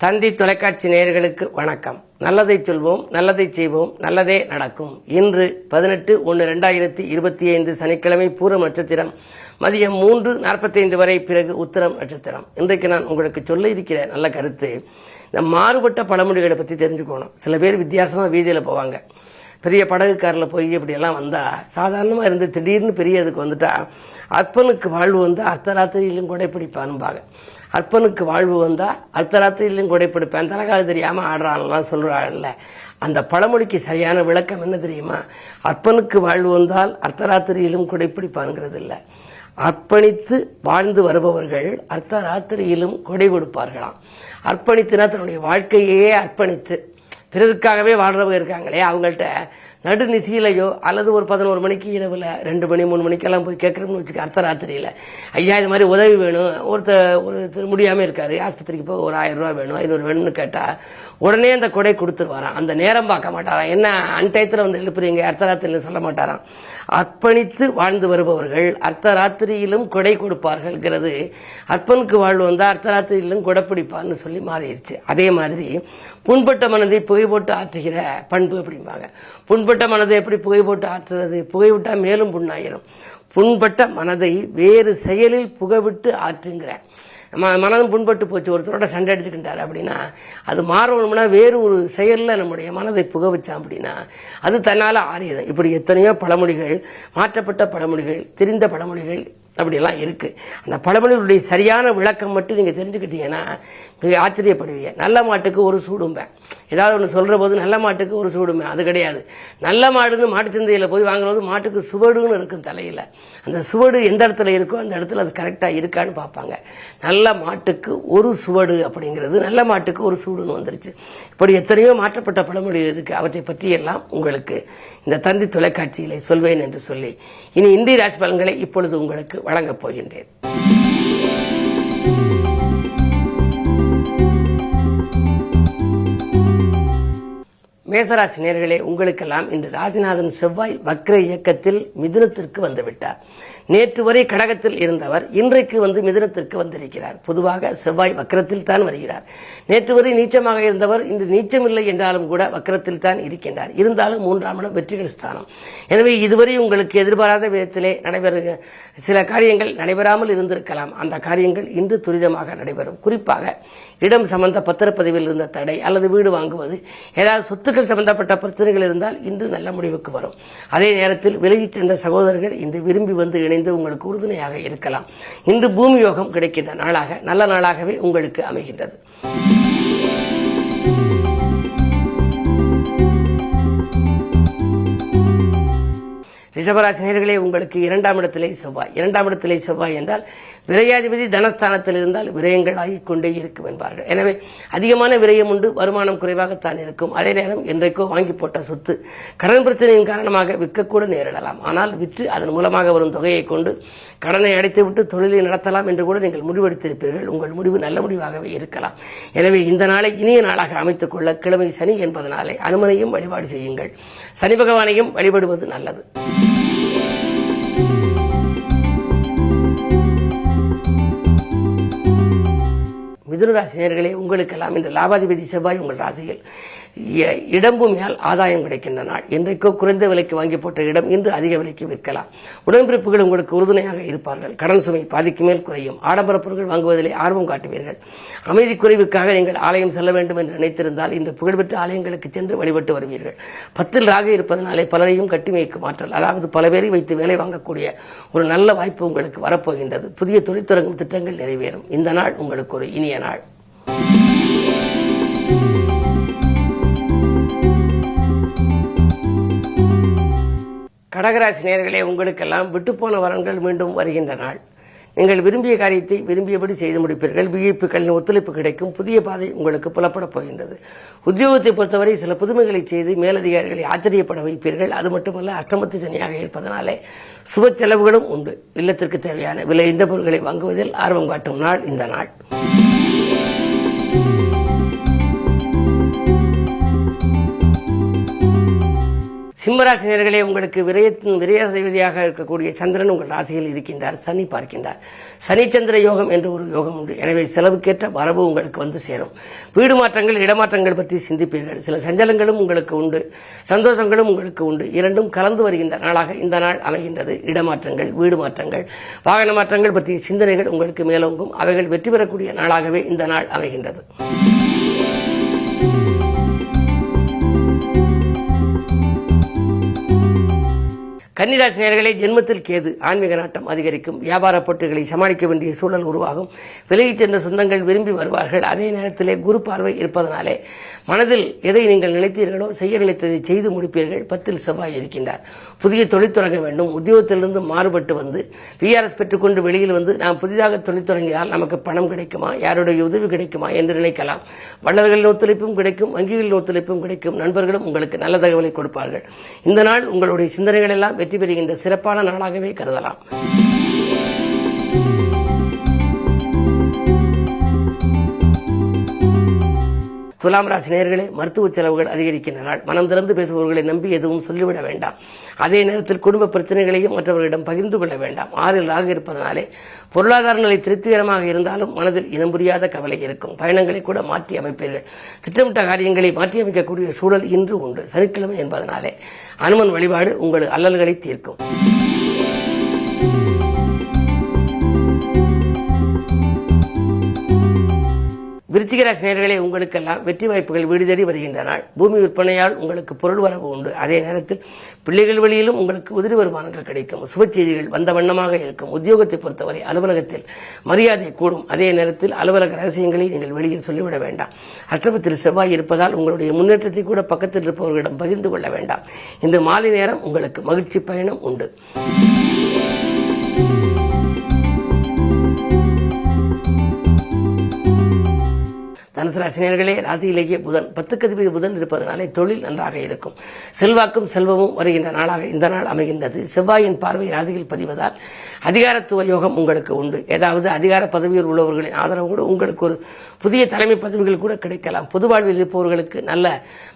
தந்தி தொலைக்காட்சி நேயர்களுக்கு வணக்கம். நல்லதை சொல்வோம், நல்லதை செய்வோம், நல்லதே நடக்கும். இன்று 18/1/2025 சனிக்கிழமை பூரம் நட்சத்திரம் மதியம் 3:45 வரை, பிறகு உத்திரம் நட்சத்திரம். இன்றைக்கு நான் உங்களுக்கு சொல்ல இருக்கிற நல்ல கருத்து, இந்த மாறுபட்ட பழமொழிகளை பற்றி தெரிஞ்சுக்கணும். சில பேர் வித்தியாசமாக வீதியில் போவாங்க. பெரிய படகு காரில் போய் இப்படியெல்லாம் வந்தால், சாதாரணமாக இருந்து திடீர்னு பெரிய இதுக்கு வந்துட்டா, அற்பனுக்கு வாழ்வு வந்தால் அர்த்தராத்திரியிலும் கொடைப்பிடிப்பான்பாங்க. அற்பனுக்கு வாழ்வு வந்தால் அர்த்தராத்திரியிலும் கொடைப்பிடிப்பேன், தலைகால தெரியாமல் ஆடுறான்லாம் சொல்கிறாங்கல்ல. அந்த பழமொழிக்கு சரியான விளக்கம் என்ன தெரியுமா? அற்பனுக்கு வாழ்வு வந்தால் அர்த்தராத்திரியிலும் கொடைப்பிடிப்பான்ங்கிறது இல்லை. அர்ப்பணித்து வாழ்ந்து வருபவர்கள் அர்த்தராத்திரியிலும் கொடை கொடுப்பார்களாம். அர்ப்பணித்துனா தன்னுடைய வாழ்க்கையே அர்ப்பணித்து பிறருக்காகவே வாழ்றவங்க இருக்காங்களே, அவங்கள்ட்ட நடுநிசியிலையோ அல்லது ஒரு 11 மணிக்கு இரவில் 2 மணி 3 மணிக்கெல்லாம் போய் கேட்குறோம்னு வச்சுக்க, அர்த்தராத்திரியில் ஐயா இது மாதிரி உதவி வேணும், ஒருத்தர் முடியாமல் இருக்காரு, ஆஸ்பத்திரிக்கு போய் ஒரு 1000 ரூபா வேணும், 500 வேணும்னு கேட்டால் உடனே அந்த கொடை கொடுத்துருவாராம். அந்த நேரம் பார்க்க மாட்டாராம். என்ன அன்டயத்தில் வந்து எழுப்புறீங்க, அர்த்தராத்திரியில் சொல்ல மாட்டாராம். அர்ப்பணித்து வாழ்ந்து வருபவர்கள் அர்த்தராத்திரியிலும் கொடை கொடுப்பார்கள்ங்கிறது அர்ப்பனுக்கு வாழ்வு வந்தால் அர்த்தராத்திரியிலும் கொடை பிடிப்பான்னு சொல்லி மாறிடுச்சு. அதே மாதிரி புண்பட்ட மனதை புகை போட்டு ஆற்றுகிற பண்பு அப்படிம்பாங்க. புண்பட்ட மனதை எப்படி புகை போட்டு ஆற்றுறது? புகை விட்டால் மேலும் புண்ணாயிரும். புண்பட்ட மனதை வேறு செயலில் புகைவிட்டு ஆற்றுங்கிற. மனதும் புண்பட்டு போச்சு, ஒருத்தரோட சண்டை அடிச்சுக்கிட்டாரு அப்படின்னா, அது மாறணும்னா வேறு ஒரு செயலில் நம்முடைய மனதை புக வச்சான் அப்படின்னா அது தன்னால் ஆறியது. இப்படி எத்தனையோ பழமொழிகள், மாற்றப்பட்ட பழமொழிகள், தெரிந்த பழமொழிகள் அப்படியெல்லாம் இருக்குது. அந்த பழமொழிகளுடைய சரியான விளக்கம் மட்டும் நீங்கள் தெரிஞ்சுக்கிட்டீங்கன்னா மிக ஆச்சரியப்படுவீங்க. நல்ல மாட்டுக்கு ஒரு சூடும்பேன், ஏதாவது ஒன்று சொல்கிற போது நல்ல மாட்டுக்கு ஒரு சூடுமே, அது கிடையாது. நல்ல மாடுன்னு மாட்டு சந்தையில் போய் வாங்குறது மாட்டுக்கு சுவடுன்னு இருக்கும் தலையில். அந்த சுவடு எந்த இடத்துல இருக்கோ அந்த இடத்துல அது கரெக்டாக இருக்கான்னு பார்ப்பாங்க. நல்ல மாட்டுக்கு ஒரு சுவடு அப்படிங்கிறது நல்ல மாட்டுக்கு ஒரு சூடுன்னு வந்துருச்சு. இப்படி எத்தனையோ மாற்றப்பட்ட பழமொழிகள் இருக்குது. அவற்றை பற்றியெல்லாம் உங்களுக்கு இந்த தந்தி தொலைக்காட்சியில் சொல்வேன் என்று சொல்லி இனி இந்திய ராசி பலன்களை இப்பொழுது உங்களுக்கு வழங்கப் போகின்றேன். மேசராசி நேயர்களே, உங்களுக்கெல்லாம் இன்று ராசிநாதன் செவ்வாய் வக்ர இயக்கத்தில் மிதுனத்திற்கு வந்துவிட்டார். நேற்று வரை கடகத்தில் இருந்தவர் இன்றைக்கு வந்து மிதுனத்திற்கு வந்திருக்கிறார். பொதுவாக செவ்வாய் வக்ரத்தில் தான் வருகிறார். நேற்று வரை நீச்சமாக இருந்தவர் இன்று நீச்சமில்லை என்றாலும் கூட வக்ரத்தில் தான் இருக்கின்றார். இருந்தாலும் 3ஆம் இடம் வெற்றிகள் ஸ்தானம். எனவே இதுவரை உங்களுக்கு எதிர்பாராத விதத்திலே நடைபெறுக சில காரியங்கள் நடைபெறாமல் இருந்திருக்கலாம். அந்த காரியங்கள் இன்று துரிதமாக நடைபெறும். குறிப்பாக இடம் சம்பந்த பத்திரப்பதிவில் இருந்த தடை அல்லது வீடு வாங்குவது, ஏதாவது சொத்துக்கள் சம்பந்தப்பட்ட பிரச்சனைகள் இருந்தால் இன்று நல்ல முடிவுக்கு வரும். அதே நேரத்தில் விலகிச் சென்ற சகோதரர்கள் இன்று விரும்பி வந்து இணைந்து உங்களுக்கு உறுதுணையாக இருக்கலாம். இன்று பூமி யோகம் கிடைக்கின்ற நாளாக, நல்ல நாளாகவே உங்களுக்கு அமைகின்றது. ரிஷபராசி நேயர்களே, உங்களுக்கு 2ஆம் இடத்திலே செவ்வாய். 2ஆம் இடத்திலே செவ்வாய் என்றால் விரையாதிபதி தனஸ்தானத்தில் இருந்தால் விரயங்கள் ஆகிக் கொண்டே இருக்கும் என்பார்கள். எனவே அதிகமான விரயம் உண்டு, வருமானம் குறைவாகத்தான் இருக்கும். அதே நேரம் என்றைக்கோ வாங்கி போட்ட சொத்து கடன் பிரச்சனையின் காரணமாக விற்கக்கூட நேரிடலாம். ஆனால் விற்று அதன் மூலமாக வரும் தொகையை கொண்டு கடனை அடைத்துவிட்டு தொழிலை நடத்தலாம் என்று கூட நீங்கள் முடிவெடுத்திருப்பீர்கள். உங்கள் முடிவு நல்ல முடிவாகவே இருக்கலாம். எனவே இந்த நாளை இனிய நாளாக அமைத்துக் கொள்ள கிழமை சனி என்பதனாலே அனுமனையும் வழிபாடு செய்யுங்கள். சனி பகவானையும் வழிபடுவது நல்லது. மிதுன ராசினியர்களே, உங்களுக்கெல்லாம் இந்த லாபாதிபதி செவ்வாய் உங்கள் ராசியில் இடம்பூமியால் ஆதாயம் கிடைக்கின்ற நாள். என்றைக்கோ குறைந்த விலைக்கு வாங்கி போட்ட இடம் இன்று அதிக விலைக்கு விற்கலாம். உடன்பிறப்புகள் உங்களுக்கு உறுதுணையாக இருப்பார்கள். கடன் சுமை பாதிக்கு மேல் குறையும். ஆடம்பர பொருட்கள் வாங்குவதிலே ஆர்வம் காட்டுவீர்கள். அமைதி குறைவுக்காக நீங்கள் ஆலயம் செல்ல வேண்டும் என்று நினைத்திருந்தால் இன்று புகழ்பெற்ற ஆலயங்களுக்கு சென்று வழிபட்டு வருவீர்கள். 10ல் ராகு இருப்பதனாலே பலரையும் கட்டி வைக்கும் ஆற்றல், அதாவது பல பேரை வைத்து வேலை வாங்கக்கூடிய ஒரு நல்ல வாய்ப்பு உங்களுக்கு வரப்போகின்றது. புதிய தொழில் தொடங்கும் திட்டங்கள் நிறைவேறும். இந்த நாள் உங்களுக்கு ஒரு இனிய நாள். கடகராசி நேயர்களே, உங்களுக்கெல்லாம் விட்டுப்போன வரன்கள் மீண்டும் வருகின்ற நாள். நீங்கள் விரும்பிய காரியத்தை விரும்பியபடி செய்து முடிப்பீர்கள். விஐபிக்களின் ஒத்துழைப்பு கிடைக்கும். புதிய பாதை உங்களுக்கு புலப்படப் போகின்றது. உத்தியோகத்தை பொறுத்தவரை சில புதுமைகளை செய்து மேலதிகாரிகளை ஆச்சரியப்பட வைப்பீர்கள். அது மட்டுமல்ல, அஷ்டமத்து சனியாக இருப்பதனாலே சுப செலவுகளும் உண்டு. இல்லத்திற்கு தேவையான விலை இந்த பொருட்களை வாங்குவதில் ஆர்வம் காட்டும் நாள் இந்த நாள். சிம்மராசினியர்களே, உங்களுக்கு விரயசதியாக இருக்கக்கூடிய சந்திரன் உங்கள் ராசியில் இருக்கின்றார். சனி பார்க்கின்றார். சனி சந்திர யோகம் என்று ஒரு யோகம் உண்டு. எனவே செலவுக்கேற்ற வரவு உங்களுக்கு வந்து சேரும். வீடு மாற்றங்கள், இடமாற்றங்கள் பற்றி சிந்திப்பீர்கள். சில சஞ்சலங்களும் உங்களுக்கு உண்டு, சந்தோஷங்களும் உங்களுக்கு உண்டு. இரண்டும் கலந்து வருகின்ற நாளாக இந்த நாள் அமைகின்றது. இடமாற்றங்கள், வீடு மாற்றங்கள், வாகன மாற்றங்கள் பற்றிய சிந்தனைகள் உங்களுக்கு மேலோங்கும். அவைகள் வெற்றி பெறக்கூடிய நாளாகவே இந்த நாள் அமைகின்றது. கன்னிராசி நேயர்களே, ஜென்மத்தில் கேது. ஆன்மீக நாட்டம் அதிகரிக்கும். வியாபார போட்டிகளை சமாளிக்க வேண்டிய சூழல் உருவாகும். விலகிச் சென்ற சொந்தங்கள் விரும்பி வருவார்கள். அதே நேரத்திலே குரு பார்வை இருப்பதனாலே மனதில் எதை நீங்கள் நினைத்தீர்களோ செய்ய நினைத்ததை செய்து முடிப்பீர்கள். 10 செவ்வாய் இருக்கின்றார். புதிய தொழில் தொடங்க வேண்டும். உத்தியோகத்திலிருந்து மாறுபட்டு வந்து பிஆர்எஸ் பெற்றுக்கொண்டு வெளியில் வந்து நாம் புதிதாக தொழில் தொடங்கினால் நமக்கு பணம் கிடைக்குமா, யாருடைய உதவி கிடைக்குமா என்று நினைக்கலாம். வள்ளல்களின் ஒத்துழைப்பும் கிடைக்கும், வங்கிகளின் ஒத்துழைப்பும் கிடைக்கும். நண்பர்களும் உங்களுக்கு நல்ல தகவலை கொடுப்பார்கள். இந்த நாள் உங்களுடைய சிந்தனைகள் எல்லாம் வெற்றி பெறுகின்ற சிறப்பான நாளாகவே கருதலாம். துலாம் ராசி நேயர்களே, மருத்துவ செலவுகள் அதிகரிக்கின்ற நாள். மனம் திறந்து பேசுபவர்களை நம்பி எதுவும் சொல்லிவிட வேண்டாம். அதே நேரத்தில் குடும்ப பிரச்சனைகளையும் மற்றவர்களிடம் பகிர்ந்து கொள்ள வேண்டாம். 6 ஆக இருப்பதனாலே பொருளாதார நிலை திருப்திகரமாக இருந்தாலும் மனதில் இனம் புரியாத கவலை இருக்கும். பயணங்களை கூட மாற்றி அமைப்பீர்கள். திட்டமிட்ட காரியங்களை மாற்றி அமைக்கக்கூடிய சூழல் இன்று உண்டு. சனிக்கிழமை என்பதனாலே அனுமன் வழிபாடு உங்கள் அல்லல்களை தீர்க்கும். விருச்சிக ராசி நேயர்களே, உங்களுக்கெல்லாம் வெற்றி வாய்ப்புகள் வீடு தேடி வருகின்ற நாள். பூமி விற்பனையால் உங்களுக்கு பொருள் வரவு உண்டு. அதே நேரத்தில் பிள்ளைகள் வழியிலும் உங்களுக்கு உதிரி வருமானங்கள் கிடைக்கும். சுப செய்திகள் வந்த வண்ணமாக இருக்கும். உத்தியோகத்தை பொறுத்தவரை அலுவலகத்தில் மரியாதை கூடும். அதே நேரத்தில் அலுவலக ரகசியங்களை நீங்கள் வெளியில் சொல்லிவிட வேண்டாம். அஷ்டமத்தில் செவ்வாய் இருப்பதால் உங்களுடைய முன்னேற்றத்தை கூட பக்கத்தில் இருப்பவர்களிடம் பகிர்ந்து கொள்ள வேண்டாம். இன்று மாலை நேரம் உங்களுக்கு மகிழ்ச்சி பயணம் உண்டு. தனுசு ராசி நேயர்களே, ராசியிலேயே புதன் 10க்கு அதிபதி புதன் இருப்பதனாலே தொழில் நன்றாக இருக்கும். செல்வாக்கும் செல்வமும் வருகின்ற நாளாக இந்த நாள் அமைகின்றது. செவ்வாயின் பார்வை ராசியில் பதிவதால் அதிகாரத்துவ யோகம் உங்களுக்கு உண்டு. ஏதாவது அதிகார பதவியில் உள்ளவர்களின் ஆதரவோடு உங்களுக்கு ஒரு புதிய தலைமை பதவிகள் கூட கிடைக்கலாம். பொது வாழ்வில் இருப்பவர்களுக்கு நல்ல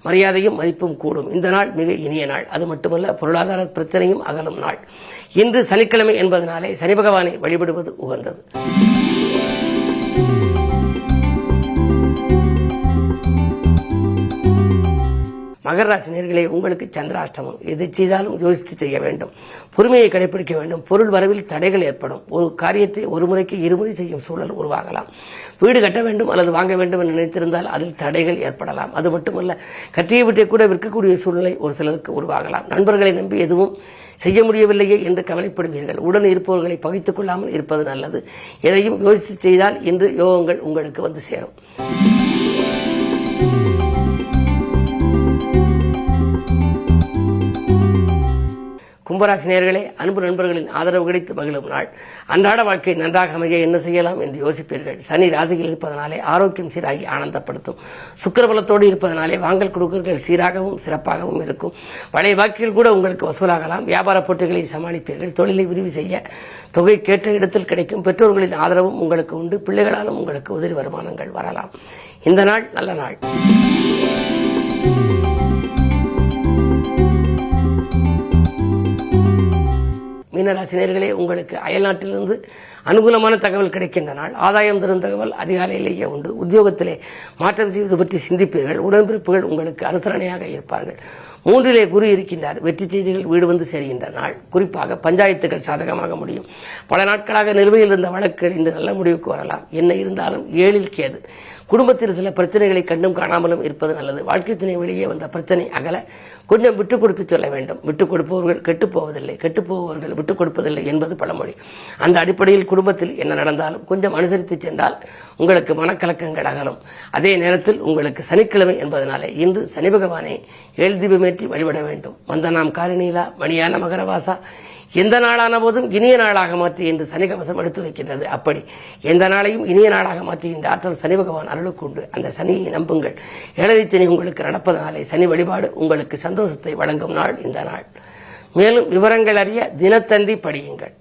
மரியாதையும் மதிப்பும் கூடும். இந்த நாள் மிக இனிய நாள். அது மட்டுமல்ல, பொருளாதார பிரச்சனையும் அகலும் நாள். இன்று சனிக்கிழமை என்பதனாலே சனி பகவானை வழிபடுவது உகந்தது. மகர ராசி நேயர்களே, உங்களுக்கு சந்திராஷ்டமம். எதை செய்தாலும் யோசித்து செய்ய வேண்டும். பொறுமையை கடைபிடிக்க வேண்டும். பொருள் வரவில் தடைகள் ஏற்படும். ஒரு காரியத்தை ஒரு முறைக்கு இருமுறை செய்யும் சூழல் உருவாகலாம். வீடு கட்ட வேண்டும் அல்லது வாங்க வேண்டும் என்று நினைத்திருந்தால் அதில் தடைகள் ஏற்படலாம். அது மட்டுமல்ல, கட்டிய வீட்டை கூட விற்கக்கூடிய சூழ்நிலை ஒரு சிலருக்கு உருவாகலாம். நண்பர்களை நம்பி எதுவும் செய்ய முடியவில்லையே என்று கவலைப்படுவீர்கள். உடன் இருப்பவர்களை பகைத்துக் கொள்ளாமல் இருப்பது நல்லது. எதையும் யோசித்து செய்தால் இன்று யோகங்கள் உங்களுக்கு வந்து சேரும். கும்பராசி நேயர்களே, அன்பு நண்பர்களின் ஆதரவு கிடைத்து மகிழும் நாள். அன்றாட வாழ்க்கை நன்றாக அமைய என்ன செய்யலாம் என்று யோசிப்பீர்கள். சனி ராசியில் இருப்பதனாலே ஆரோக்கியம் சீராகி ஆனந்தப்படுத்தும். சுக்கிரபலத்தோடு இருப்பதனாலே வாங்கல் கொடுக்கல்கள் சீராகவும் சிறப்பாகவும் இருக்கும். பழைய பாக்கிகள் கூட உங்களுக்கு வசூலாகலாம். வியாபார போட்டிகளை சமாளிப்பீர்கள். தொழிலை விரிவு செய்ய தொகை கேட்ட இடத்தில் கிடைக்கும். பெற்றோர்களின் ஆதரவும் உங்களுக்கு உண்டு. பிள்ளைகளாலும் உங்களுக்கு உதிரி வருமானங்கள் வரலாம். இந்த நாள் நல்ல நாள். மீனராசி நேயர்களே, உங்களுக்கு அயல்நாட்டிலிருந்து அனுகூலமான தகவல் கிடைக்கின்ற நாள். ஆதாயம் தரும் தகவல் அதிகாலையிலேயே உண்டு. உத்தியோகத்திலே மாற்றம் செய்வது பற்றி சிந்திப்பீர்கள். உடன்பிறப்புகள் உங்களுக்கு அனுசரணையாக இருப்பார்கள். 3 குரு இருக்கின்றார். வெற்றி செய்திகள் வீடு வந்து சேர்கின்ற நாள். குறிப்பாக பஞ்சாயத்துகள் சாதகமாக முடியும். பல நாட்களாக நிலுவையில் இருந்த வழக்குகள் இன்று நல்ல முடிவுக்கு வரலாம். என்ன இருந்தாலும் 7 கேது. குடும்பத்தில் சில பிரச்சனைகளை கண்டும் காணாமலும் இருப்பது நல்லது. வாழ்க்கை துணை வெளியே வந்த பிரச்சனை அகல கொஞ்சம் விட்டுக் கொடுத்து சொல்ல வேண்டும். விட்டுக் கொடுப்பவர்கள் கெட்டுப் போவதில்லை, கெட்டுப் போவர்கள் விட்டுக் கொடுப்பதில்லை என்பது பழமொழி. அந்த அடிப்படையில் குடும்பத்தில் என்ன நடந்தாலும் கொஞ்சம் அனுசரித்து சென்றால் உங்களுக்கு மனக்கலக்கங்கள் அகலும். அதே நேரத்தில் உங்களுக்கு சனிக்கிழமை என்பதனாலே இன்று சனி பகவானை 7 தீபமேற்றி வழிபட வேண்டும். வந்தனாம் காரிணீலா மணியான மகரவாசா எந்த நாளான போதும் இனிய நாளாக மாற்றி என்று சனி கவசம் எடுத்து வைக்கின்றது. அப்படி எந்த நாளையும் இனிய நாளாக மாற்றுகின்ற ஆற்றல் சனி பகவான் அருளுக்கு உண்டு. அந்த சனியை நம்புங்கள். 7 சனி உங்களுக்கு நடப்பதனாலே சனி வழிபாடு உங்களுக்கு சந்தோஷத்தை வழங்கும் நாள் இந்த நாள். மேலும் விவரங்கள் அறிய தினத்தந்தி படியுங்கள்.